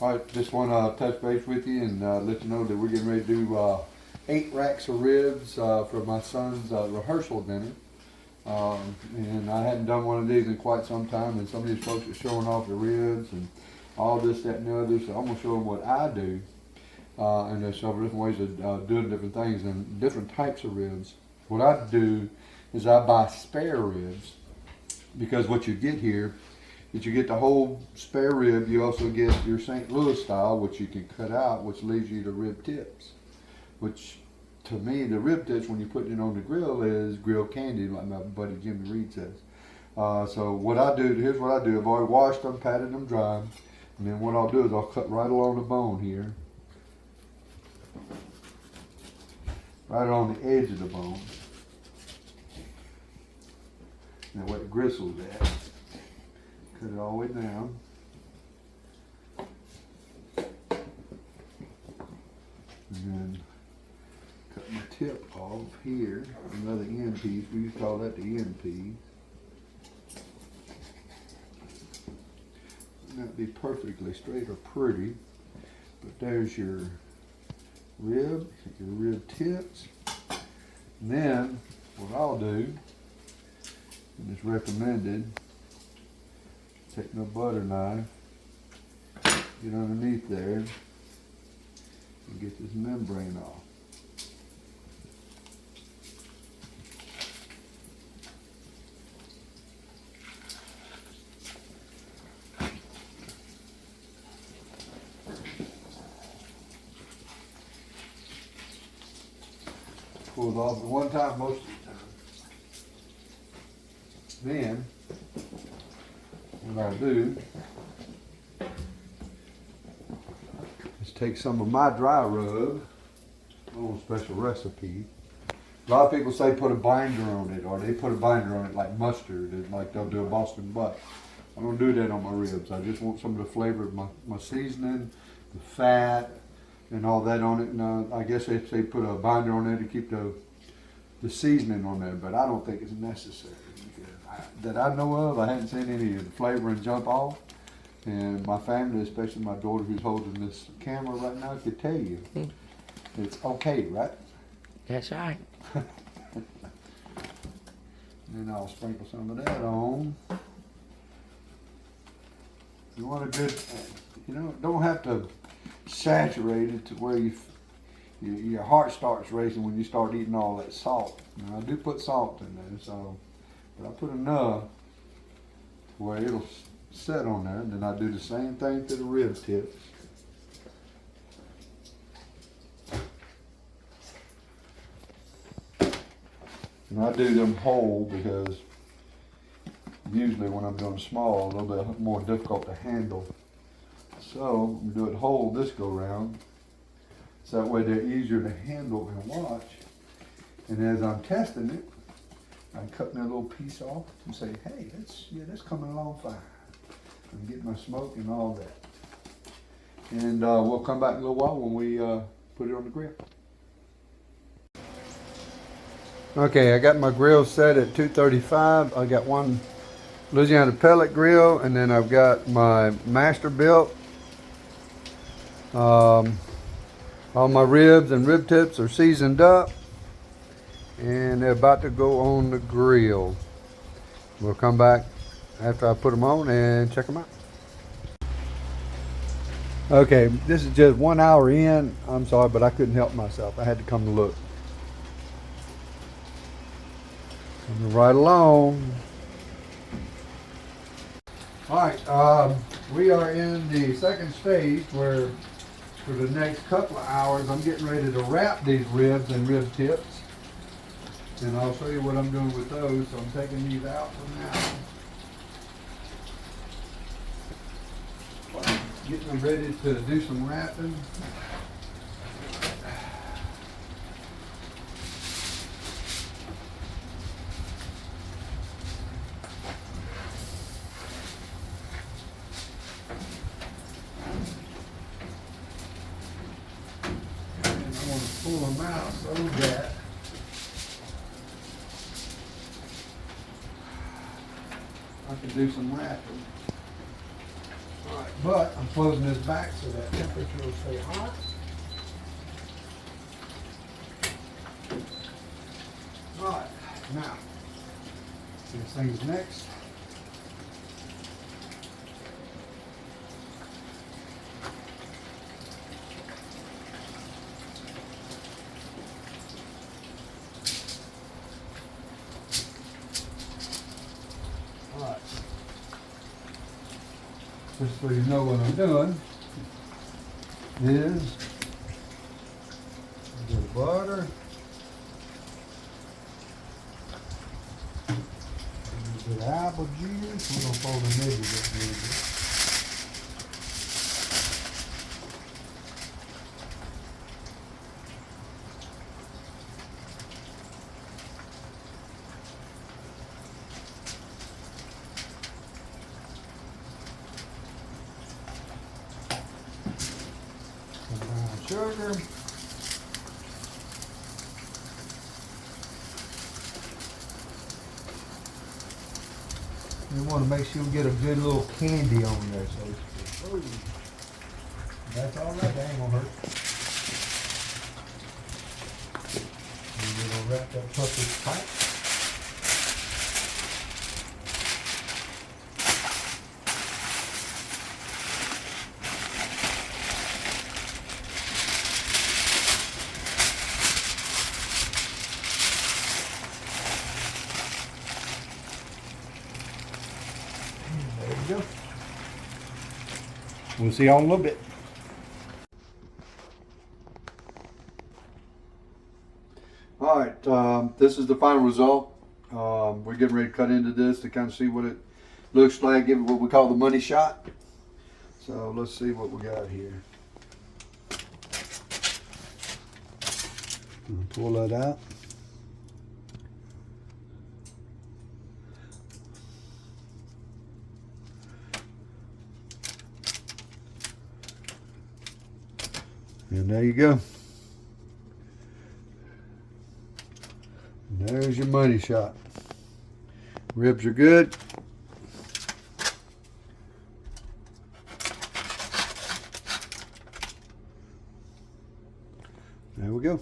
Alright, just want to touch base with you and let you know that we're getting ready to do 8 racks of ribs for my son's rehearsal dinner. And I hadn't done one of these in quite some time, and some of these folks are showing off the ribs and all this, that, and the other, so I'm going to show them what I do. And there's several different ways of doing different things and different types of ribs. What I do is I buy spare ribs, because what you get here is you get the whole spare rib. You also get your St. Louis style, which you can cut out, which leaves you the rib tips, which to me, the rib tips, when you put it on the grill, is grilled candy, like my buddy Jimmy Reed says. So what I do, here's what I do. I've already washed them, patted them dry, and then what I'll do is I'll cut right along the bone here, right on the edge of the bone. Now where the gristle's at, cut it all the way down. And then cut my tip off here, another end piece. We used to call that the end piece. Not be perfectly straight or pretty, but there's your rib tips. And then what I'll do, and it's recommended, take my butter knife, get underneath there, and get this membrane off. Pull it off at one time most of the time. Then, what I'll do is take some of my dry rub, a little special recipe. A lot of people say put a binder on it, or they put a binder on it like mustard, and like they'll do a Boston butt. I don't do that on my ribs. I just want some of the flavor of my seasoning, the fat, and all that on it. And I guess they put a binder on there to keep the seasoning on there, but I don't think it's necessary. That I know of, I haven't seen any of the flavoring jump off. And my family, especially my daughter who's holding this camera right now, could tell you it's okay, right? That's right. Then I'll sprinkle some of that on. You want a good, don't have to saturate it to where your heart starts racing when you start eating all that salt. Now I do put salt in there, so, but I put enough to where it'll set on there. And then I do the same thing to the rib tips. And I do them whole because usually when I'm doing small, a little bit more difficult to handle. So we do it whole this go round, so that way they're easier to handle and watch. And as I'm testing it, I cut me a little piece off and say, hey, that's coming along fine. And get my smoke and all that. And we'll come back in a little while when we put it on the grill. Okay, I got my grill set at 235. I got one Louisiana pellet grill, and then I've got my master built. All my ribs and rib tips are seasoned up, and they're about to go on the grill. We'll come back after I put them on and check them out. Okay, this is just 1 hour in. I'm sorry, but I couldn't help myself. I had to come to look. Coming right along. All right, we are in the second stage where for the next couple of hours I'm getting ready to wrap these ribs and rib tips. And I'll show you what I'm doing with those. So I'm taking these out for now. Getting them ready to do some wrapping. Pull them out so that I can do some wrapping. All right, But I'm closing this back so that temperature will stay hot. Alright, now, this thing's next. Alright. Just so you know what I'm doing is a bit of butter, a bit of apple juice. We're gonna fold the nibbles up a little bit. Some brown sugar. You want to make sure you get a good little candy on there, so that's all right. That ain't gonna hurt. And we're gonna wrap that puppy tight. There we go. We'll see y'all in a little bit. All right, this is the final result. We're getting ready to cut into this to kind of see what it looks like, give it what we call the money shot. So let's see what we got here. Pull that out. And there you go. And there's your money shot. Ribs are good. There we go.